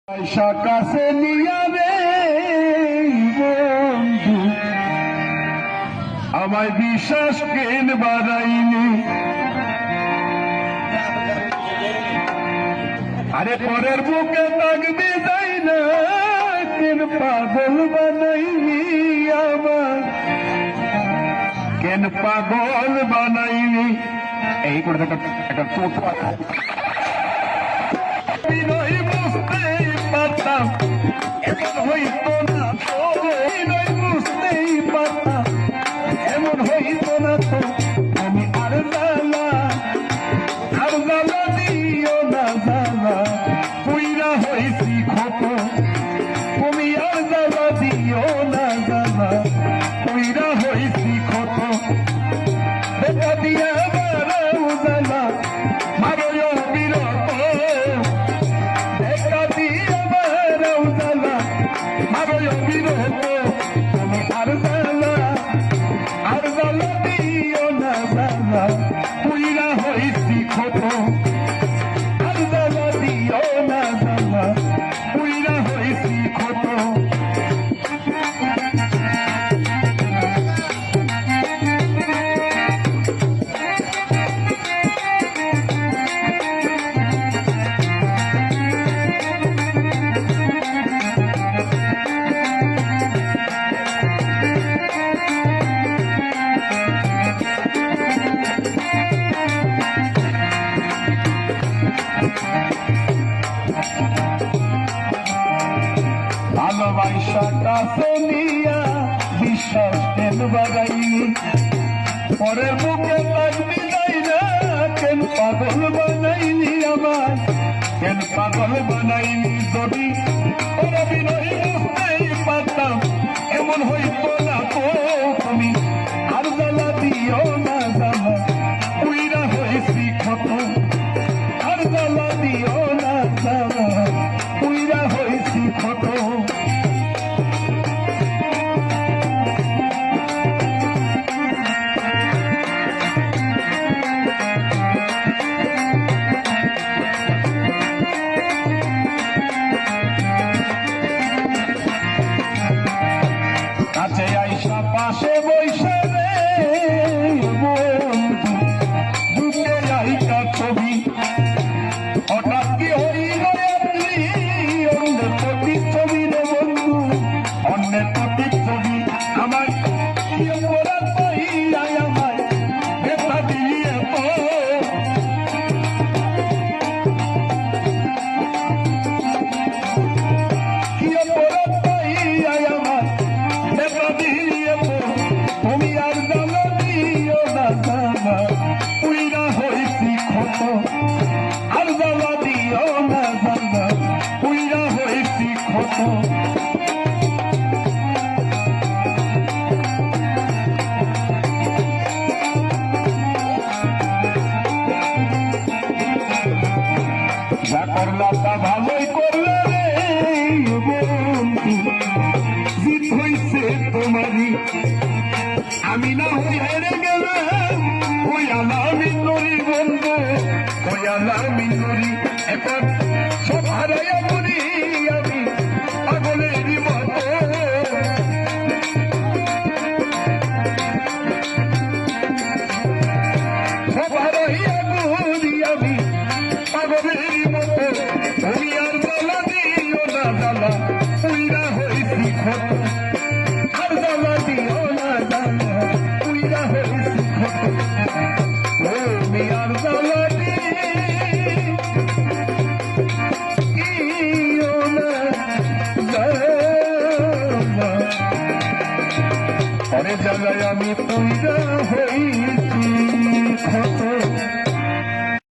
পয়সা কাছে নিয়া রে বন্ধু আমায় বিশ্বাস কেন বাড়াইনি আরে পরের বুকে থাকবি যাই না কেন পাগল বানাইনি আমার কেন পাগল বানাইনি এই করে একটা টোটো বিনয় বুঝতেই পারতাম এমন হইতো না তো বিনয় বুঝতেই পারতাম এমন হইতো না তো আমি আর জ্বালা দিও না জ্বালা পুইরা হইছি ক্ষত তুমি আর জ্বালা দিও না জ্বালা পুইরা হইছি ক্ষত দেখা দিয়া বারাও জ্বালা মারো বিরত তুমি আর জ্বালা দিও না জ্বালা পুইরা হইছি ক্ষত আর জ্বালা দিও না জ্বালা পুইরা হইছি ক্ষত ভালোবাসা কাছে নিয়া বিশ্বাস কেন বাড়াইনি পরের বুকে থাকবি যাই না কেন পাগল বানাইনি আমার কেন পাগল বানাইনি যদি ওরা বিনয় বুঝতেই পারতাম এমন হইতো না তো তুমি আর জ্বালা দিও না জ্বালা পুইরা হয়েছি ক্ষত আর জ্বালা দিও না জ্বালা পুইরা হয়েছি ক্ষত কাছে আইসা পাশে বৈশা রে বন্ধু বুকে আইটা ছবি হঠাৎ কি হইল অন্যের প্রতীক ছবি রে বন্ধু অন্যের প্রতীক ছবি আমার অপরাধ পাইলাই আমায় বেতা দিয়ে কি অপরাধ পাইলাই আমায় তুমি আর জ্বালা দিও না জ্বালা পুইরা হইছি ক্ষত আর জ্বালা দিও না জ্বালা পুইরা হইছি ক্ষত যা করলা তা ভালোই করলে রে বন্ধু জিত হইছে তোমারই আমি না হই হেরে গেলাম ওই আলামিন নুরি বন্ধু ওই আলামিন নুরি এখন সব হারাইয়া ঘুরি আমি পাগলেরই মতো সব হারাইয়া ঘুরি আমি পাগলেরই মতো তুমি আর জ্বালা দিও না জ্বালা পুইরা হইছি ক্ষত আর জ্বালা দিও না জ্বালা পুইরা হইছি ক্ষত তুমি আর জ্বালা দিও না জ্বালা পরে জ্বালায় আমি পুইরা হইছি ক্ষত